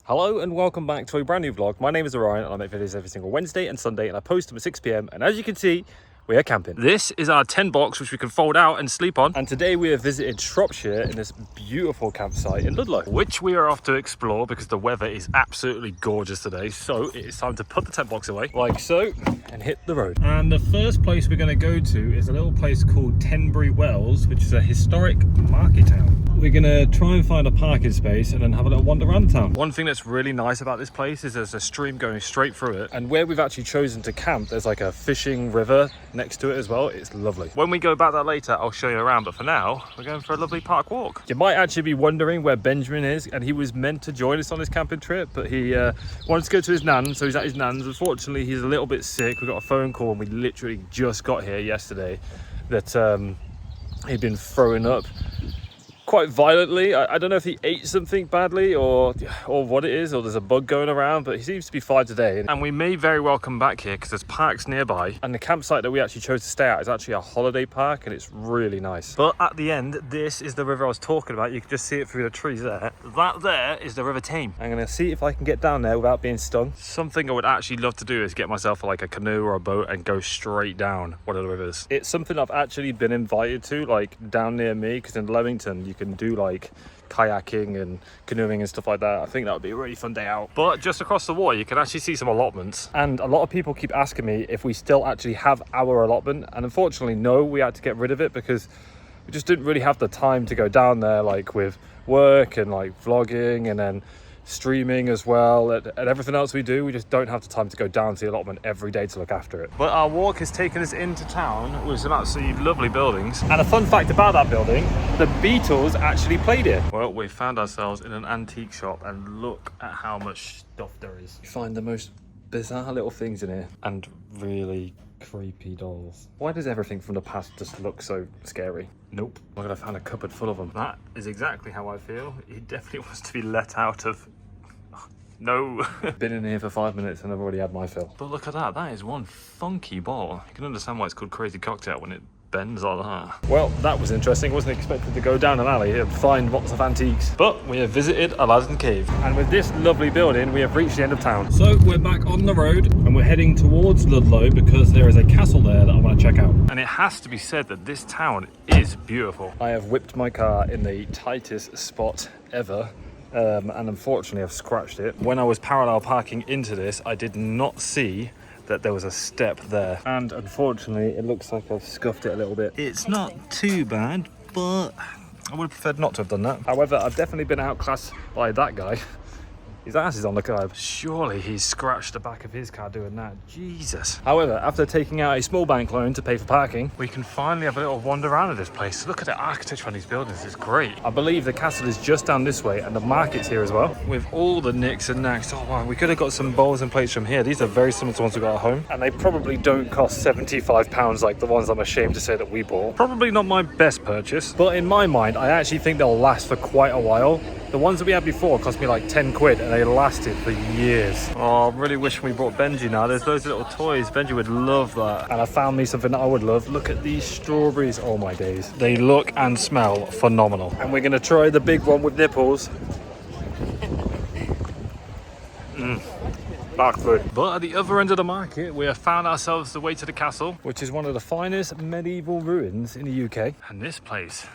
Hello and welcome back to a brand new vlog. My name is Orion and I make videos every single Wednesday and Sunday and I post them at 6 p.m. and as you can see, we are camping. This is our tent box which we can fold out and sleep on. And today we have visited Shropshire in this beautiful campsite in Ludlow, which we are off to explore because the weather is absolutely gorgeous today. So it is time to put the tent box away like so and hit the road. And the first place we're going to go to is a little place called Tenbury Wells, which is a historic market town. We're gonna try and find a parking space and then have a little wander around the town. One thing that's really nice about this place is there's a stream going straight through it, and where we've actually chosen to camp there's like a fishing river next to it as well. It's lovely. When we go back there later I'll show you around, but for now we're going for a lovely park walk. You might actually be wondering where Benjamin is, and he was meant to join us on this camping trip, but he wanted to go to his nan, so he's at his nan's. Unfortunately he's a little bit sick. We got a phone call and we literally just got here yesterday that he'd been throwing up quite violently. I don't know if he ate something badly or what it is, or there's a bug going around, but he seems to be fine today. And we may very well come back here because there's parks nearby, and the campsite that we actually chose to stay at is actually a holiday park and it's really nice. But at the end, this is the river I was talking about. You can just see it through the trees there. That there is the River Tame. I'm gonna see if I can get down there without being stung. Something I would actually love to do is get myself like a canoe or a boat and go straight down one of the rivers. It's something I've actually been invited to, like down near me, because in Leamington you can do like kayaking and canoeing and stuff like that. I think that would be a really fun day out. But just across the water you can actually see some allotments, and a lot of people keep asking me if we still actually have our allotment, and unfortunately no, we had to get rid of it because we just didn't really have the time to go down there, like with work and like vlogging and then streaming as well, and everything else we do. We just don't have the time to go down to the allotment every day to look after it. But our walk has taken us into town with some absolutely lovely buildings, and a fun fact about that building, the Beatles actually played here. Well, we found ourselves in an antique shop and look at how much stuff there is. You find the most bizarre little things in here and really creepy dolls. Why does everything from the past just look so scary? Nope. Look, I found a cupboard full of them. That is exactly how I feel. He definitely wants to be let out of. No. Been in here for 5 minutes and I've already had my fill. But look at that. That is one funky bottle. You can understand why it's called Crazy Cocktail when it bends like that. Well, that was interesting. Wasn't expected to go down an alley and find lots of antiques. But we have visited Aladdin Cave. And with this lovely building, we have reached the end of town. So we're back on the road and we're heading towards Ludlow because there is a castle there that I want to check out. And it has to be said that this town is beautiful. I have whipped my car in the tightest spot ever. And unfortunately I've scratched it. When I was parallel parking into this, I did not see that there was a step there, and unfortunately it looks like I've scuffed it a little bit. It's not too bad, but I would have preferred not to have done that. However, I've definitely been outclassed by that guy. His ass is on the curb. Surely he's scratched the back of his car doing that. Jesus. However, after taking out a small bank loan to pay for parking, we can finally have a little wander around of this place. Look at the architecture on these buildings, it's great. I believe the castle is just down this way and the market's here as well, with all the nicks and knacks. Oh wow, we could have got some bowls and plates from here. These are very similar to the ones we got at home, and they probably don't cost £75 like the ones I'm ashamed to say that we bought. Probably not my best purchase, but in my mind, I actually think they'll last for quite a while. The ones that we had before cost me like 10 quid and they lasted for years. Oh, I really wish we brought Benji now. There's those little toys. Benji would love that. And I found me something that I would love. Look at these strawberries. Oh my days. They look and smell phenomenal. And we're gonna try the big one with nipples. Back food. But at the other end of the market, we have found ourselves the way to the castle, which is one of the finest medieval ruins in the UK. And this place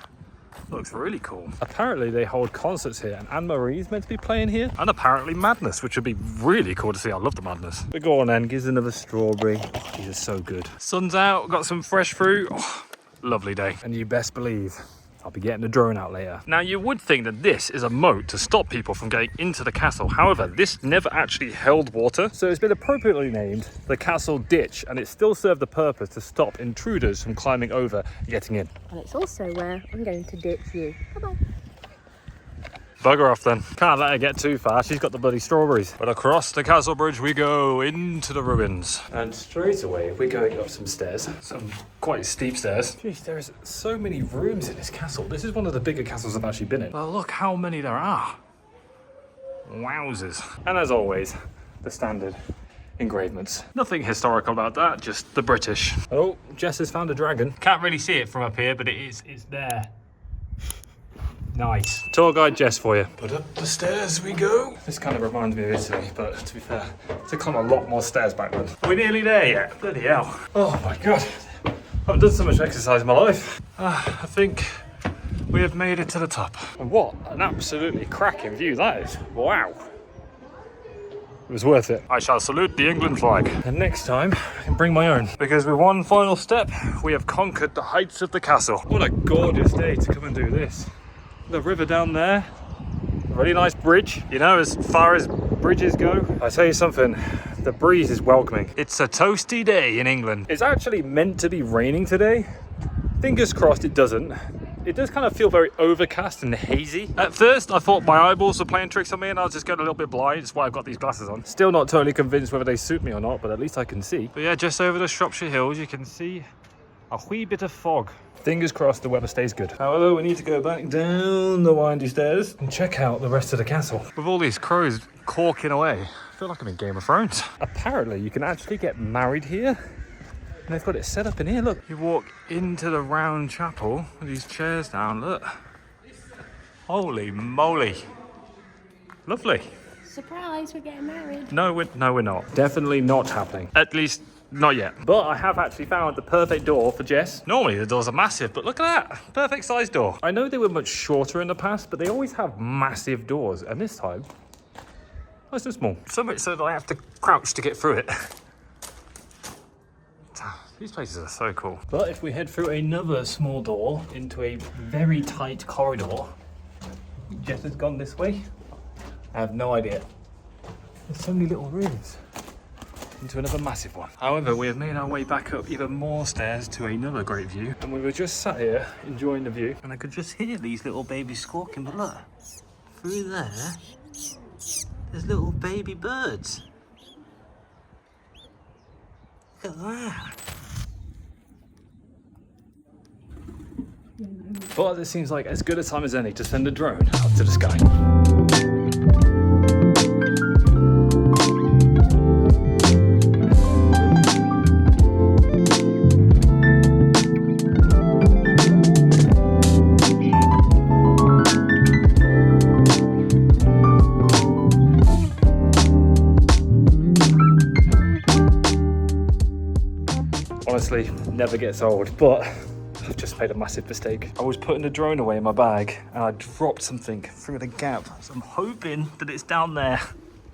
looks really cool. Apparently they hold concerts here, and Anne-Marie's meant to be playing here, and apparently Madness, which would be really cool to see. I love the Madness. But go on then, gives another strawberry. Oh, these are so good. Sun's out, got some fresh fruit. Oh, lovely day. And you best believe I'll be getting the drone out later. Now you would think that this is a moat to stop people from getting into the castle. However, this never actually held water, so it's been appropriately named the Castle Ditch, and it still served the purpose to stop intruders from climbing over and getting in. And it's also where I'm going to ditch you. Bye-bye. Bugger off then. Can't let her get too far. She's got the bloody strawberries. But across the castle bridge we go into the ruins. And straight away we're going up some stairs. Some quite steep stairs. Jeez, there's so many rooms in this castle. This is one of the bigger castles I've actually been in. But look how many there are. Wowzers. And as always, the standard engravements. Nothing historical about that, just the British. Oh, Jess has found a dragon. Can't really see it from up here, but it's there. Nice. Tour guide Jess for you. But up the stairs we go. This kind of reminds me of Italy, but to be fair, to climb a lot more stairs back then. We're nearly there yet. Bloody hell. Oh my God. I haven't done so much exercise in my life. I think we have made it to the top. And what an absolutely cracking view that is. Wow. It was worth it. I shall salute the England flag. And next time, I can bring my own. Because with one final step, we have conquered the heights of the castle. What a gorgeous day to come and do this. The river down there. A really nice bridge. You know, as far as bridges go, I tell you something, the breeze is welcoming. It's a toasty day in England. It's actually meant to be raining today. Fingers crossed it doesn't. It does kind of feel very overcast and hazy. At first, I thought my eyeballs were playing tricks on me and I was just going a little bit blind. That's why I've got these glasses on. Still not totally convinced whether they suit me or not, but at least I can see. But yeah, just over the Shropshire Hills, you can see a wee bit of fog. Fingers crossed the weather stays good. However, we need to go back down the windy stairs and check out the rest of the castle. With all these crows corking away, I feel like I'm in Game of Thrones. Apparently, you can actually get married here. And they've got it set up in here, look. You walk into the round chapel with these chairs down, look. Holy moly. Lovely. Surprise, we're getting married. No, we're not. Definitely not happening. At least, not yet. But I have actually found the perfect door for Jess. Normally the doors are massive, but look at that. Perfect size door. I know they were much shorter in the past, but they always have massive doors. And this time, nice and small. So much so that I have to crouch to get through it. These places are so cool. But if we head through another small door into a very tight corridor, Jess has gone this way. I have no idea. There's so many little rooms into another massive one. However, we have made our way back up even more stairs to another great view. And we were just sat here enjoying the view. And I could just hear these little babies squawking, but look, through there, there's little baby birds. Look at that. But it seems like as good a time as any to send a drone up to the sky. Honestly, never gets old, but I've just made a massive mistake. I was putting the drone away in my bag and I dropped something through the gap. So I'm hoping that it's down there.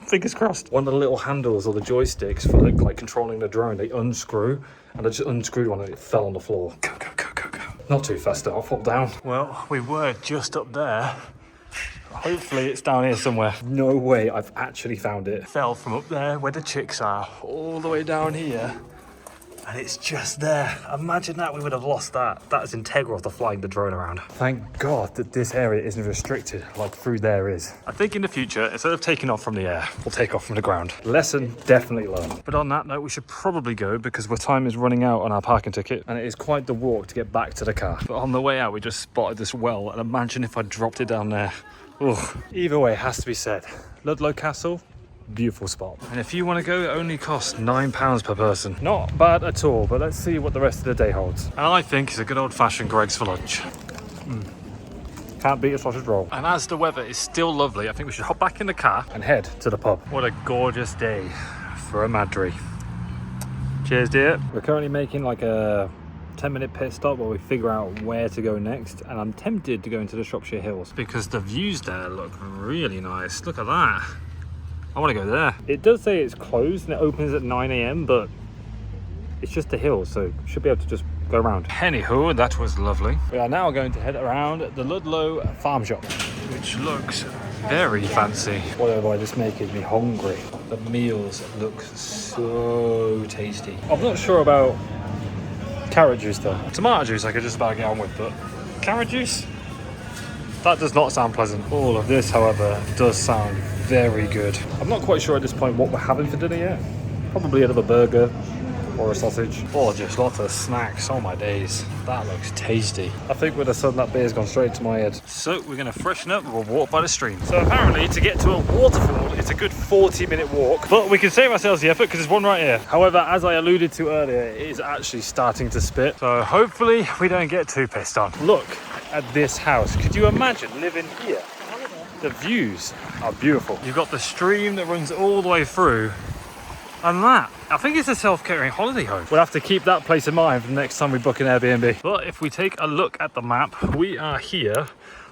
Fingers crossed. One of the little handles or the joysticks for like controlling the drone, they unscrew, and I just unscrewed one and it fell on the floor. Go, go, go, go, go. Not too fast, I'll fall down. Well, we were just up there. Hopefully it's down here somewhere. No way, I've actually found it. Fell from up there where the chicks are, all the way down here. And it's just there. Imagine that, we would have lost that. That is integral to flying the drone around. Thank God that this area isn't restricted like through there is. I think in the future, instead of taking off from the air, we'll take off from the ground. Lesson definitely learned. But on that note, we should probably go because our time is running out on our parking ticket. And it is quite the walk to get back to the car. But on the way out, we just spotted this well. And imagine if I dropped it down there. Ugh. Either way, it has to be said. Ludlow Castle. Beautiful spot. And if you want to go, it only costs £9 per person. Not bad at all, but let's see what the rest of the day holds. And I think it's a good old-fashioned Greggs for lunch. Can't beat a sausage roll. And as the weather is still lovely, I think we should hop back in the car and head to the pub. What a gorgeous day for a Madry. Cheers, dear. We're currently making like a 10-minute pit stop while we figure out where to go next, and I'm tempted to go into the Shropshire Hills because the views there look really nice. Look at that. I want to go there. It does say it's closed and it opens at 9 AM, but it's just a hill, so should be able to just go around. Anywho, that was lovely. We are now going to head around the Ludlow farm shop, which looks very fancy. Whatever, this making me hungry. The meals look so tasty. I'm not sure about carrot juice though. Tomato juice I could just about get on with, but carrot juice? That does not sound pleasant. All of this, however, does sound very good. I'm not quite sure at this point what we're having for dinner yet. Probably another burger or a sausage or just lots of snacks. Oh my days, that looks tasty. I think with the sun that beer's gone straight to my head. So we're gonna freshen up and we'll walk by the stream. So apparently to get to a waterfall it's a good 40-minute walk, but we can save ourselves the effort because there's one right here. However, as I alluded to earlier, it is actually starting to spit, so hopefully we don't get too pissed on. Look at this house. Could you imagine living here? The views are beautiful. You've got the stream that runs all the way through. And that, I think it's a self-catering holiday home. We'll have to keep that place in mind for the next time we book an Airbnb. But if we take a look at the map, we are here.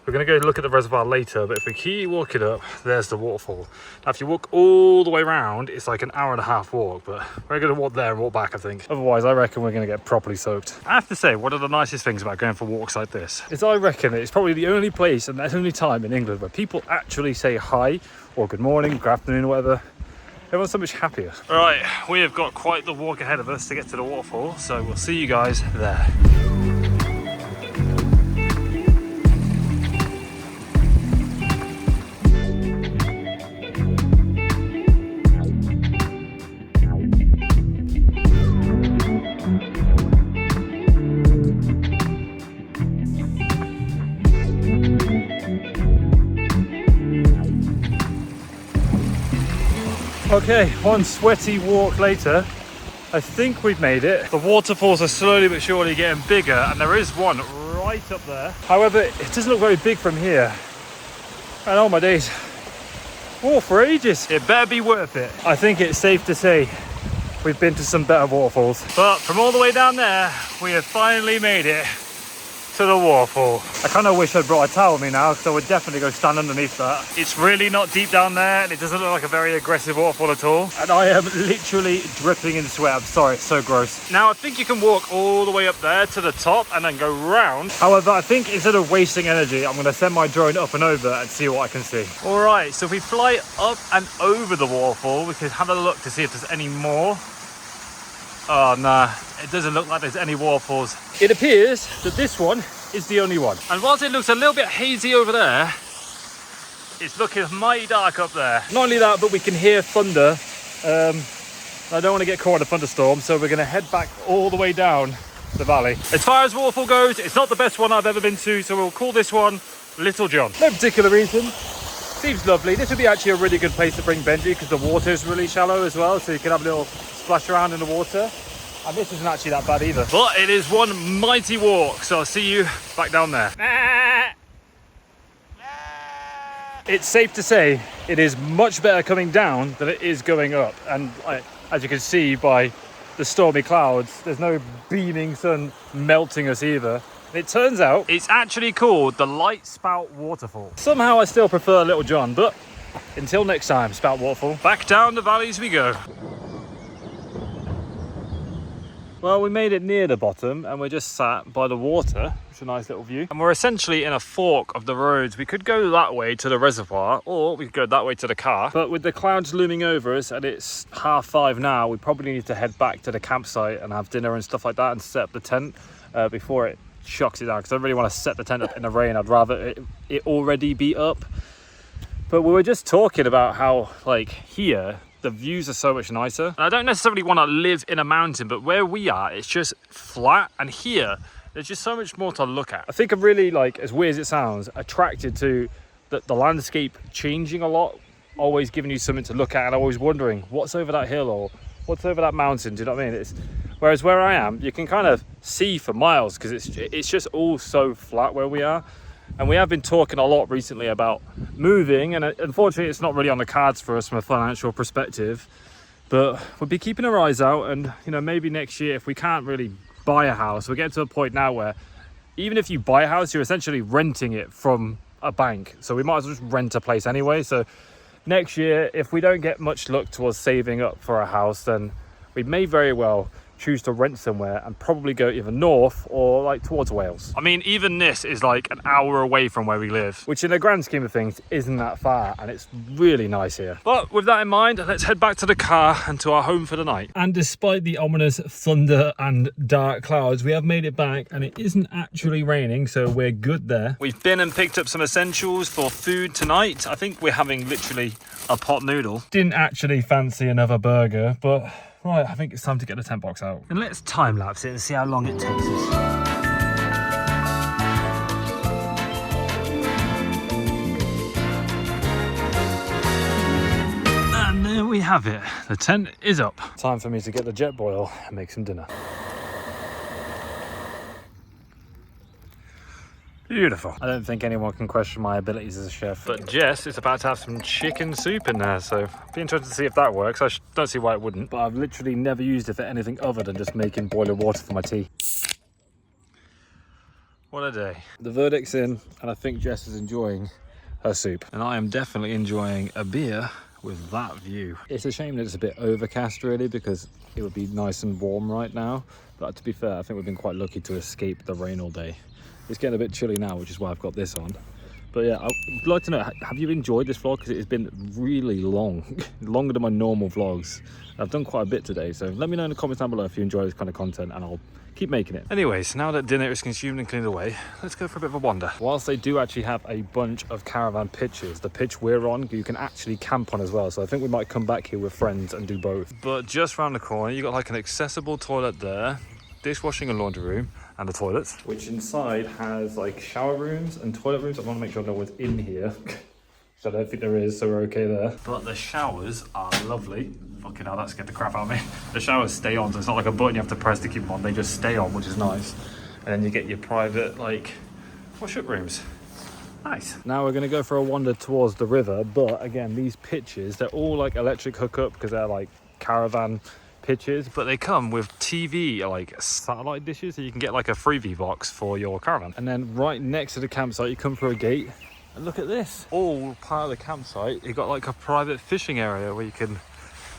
We're gonna go look at the reservoir later, but if we keep walking up, there's the waterfall. Now, if you walk all the way around, it's like an hour-and-a-half walk, but we're gonna walk there and walk back, I think. Otherwise, I reckon we're gonna get properly soaked. I have to say, one of the nicest things about going for walks like this is I reckon it's probably the only place and the only time in England where people actually say hi or good morning, good afternoon, or whatever. Everyone's so much happier. All right, we have got quite the walk ahead of us to get to the waterfall, so we'll see you guys there. Okay, one sweaty walk later, I think we've made it. The waterfalls are slowly but surely getting bigger, and there is one right up there. However, it doesn't look very big from here. And oh my days, walk for ages. It better be worth it. I think it's safe to say we've been to some better waterfalls. But from all the way down there, we have finally made it to the waterfall. I kind of wish I'd brought a towel with me now, because I would definitely go stand underneath that. It's really not deep down there, and it doesn't look like a very aggressive waterfall at all. And I am literally dripping in sweat. I'm sorry, it's so gross. Now, I think you can walk all the way up there to the top and then go round. However, I think instead of wasting energy, I'm going to send my drone up and over and see what I can see. All right, so if we fly up and over the waterfall, we can have a look to see if there's any more. Oh, nah, it doesn't look like there's any waterfalls. It appears that this one is the only one. And whilst it looks a little bit hazy over there, it's looking mighty dark up there. Not only that, but we can hear thunder. I don't want to get caught in a thunderstorm, so we're going to head back all the way down the valley. As far as waterfall goes, it's not the best one I've ever been to, so we'll call this one Little John. No particular reason. Seems lovely. This would be actually a really good place to bring Benji, because the water is really shallow as well, so you can have a little splash around in the water. And this isn't actually that bad either. But it is one mighty walk, so I'll see you back down there. It's safe to say it is much better coming down than it is going up. And as you can see by the stormy clouds, there's no beaming sun melting us either. It turns out it's actually called the Light Spout Waterfall. Somehow I still prefer Little John, but until next time, Spout Waterfall, back down the valleys we go. Well, we made it near the bottom and we're just sat by the water, which is a nice little view. And we're essentially in a fork of the roads. We could go that way to the reservoir, or we could go that way to the car. But with the clouds looming over us and it's 5:30 now, we probably need to head back to the campsite and have dinner and stuff like that and set up the tent before it shocks it down. Because I don't really want to set the tent up in the rain. I'd rather it already be up. But we were just talking about how, like, here, the views are so much nicer. And I don't necessarily want to live in a mountain, but where we are, it's just flat. And here, there's just so much more to look at. I think I'm really, like, as weird as it sounds, attracted to the landscape changing a lot, always giving you something to look at, and always wondering what's over that hill or what's over that mountain. Do you know what I mean? Whereas where I am, you can kind of see for miles because it's just all so flat where we are. And we have been talking a lot recently about moving, and unfortunately it's not really on the cards for us from a financial perspective, but we'll be keeping our eyes out. And, you know, maybe next year, if we can't really buy a house, we'll get to a point now where even if you buy a house, you're essentially renting it from a bank. So we might as well just rent a place anyway. So next year, if we don't get much luck towards saving up for a house, then we may very well choose to rent somewhere and probably go either north or like towards Wales. I mean, even this is like an hour away from where we live, which in the grand scheme of things isn't that far, and it's really nice here. But with that in mind, let's head back to the car and to our home for the night. And despite the ominous thunder and dark clouds, we have made it back, and it isn't actually raining, so we're good there. We've been and picked up some essentials for food tonight. I think we're having literally a pot noodle. Didn't actually fancy another burger, but right, I think it's time to get the tent box out. And let's time lapse it and see how long it takes us. And there we have it. The tent is up. Time for me to get the jet boil and make some dinner. Beautiful. I don't think anyone can question my abilities as a chef. But Jess is about to have some chicken soup in there, so I'll be interested to see if that works. I don't see why it wouldn't, but I've literally never used it for anything other than just making boiling water for my tea. What a day. The verdict's in, and I think Jess is enjoying her soup. And I am definitely enjoying a beer with that view. It's a shame that it's a bit overcast really, because it would be nice and warm right now. But to be fair, I think we've been quite lucky to escape the rain all day. It's getting a bit chilly now, which is why I've got this on. But yeah, I'd like to know, have you enjoyed this vlog? Because it has been really long, longer than my normal vlogs. I've done quite a bit today, so let me know in the comments down below if you enjoy this kind of content, and I'll keep making it. Anyways, now that dinner is consumed and cleaned away, let's go for a bit of a wander. Whilst they do actually have a bunch of caravan pitches, the pitch we're on, you can actually camp on as well. So I think we might come back here with friends and do both. But just around the corner, you got like an accessible toilet there, dishwashing and laundry room, and the toilets, which inside has like shower rooms and toilet rooms. I want to make sure no one's in here. So I don't think there is, so we're okay there. But the showers are lovely. Fucking hell, that scared the crap out of me. The showers stay on, so it's not like a button you have to press to keep them on. They just stay on, which is nice. And then you get your private, like, wash-up rooms. Nice. Now we're gonna go for a wander towards the river, but again, these pitches, they're all like electric hookup because they're like caravan pitches, but they come with TV, like satellite dishes, so you can get like a freebie box for your caravan. And then right next to the campsite, you come through a gate, and look at this. All part of the campsite, you got like a private fishing area where you can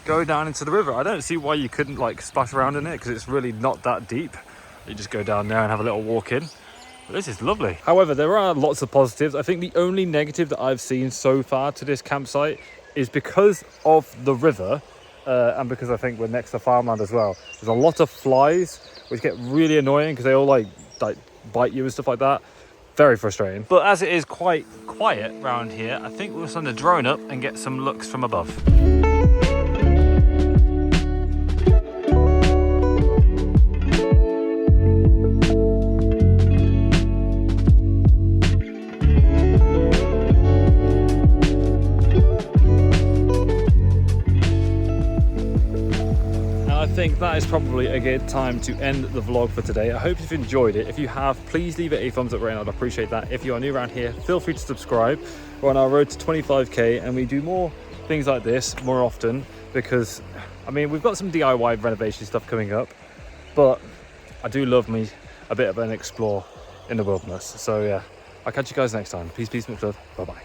go down into the river. I don't see why you couldn't like splash around in it, because it's really not that deep. You just go down there and have a little walk in. But this is lovely. However, there are lots of positives. I think the only negative that I've seen so far to this campsite is because of the river, and because I think we're next to farmland as well. There's a lot of flies, which get really annoying because they all like bite you and stuff like that. Very frustrating. But as it is quite quiet around here, I think we'll send a drone up and get some looks from above. I think that is probably a good time to end the vlog for today. I hope you've enjoyed it. If you have, please leave it a thumbs up rating. I'd appreciate that. If you are new around here, feel free to subscribe. We're on our road to 25k, and we do more things like this more often because, I mean, we've got some DIY renovation stuff coming up, but I do love me a bit of an explore in the wilderness. So yeah, I'll catch you guys next time. Peace, much love. Bye-bye.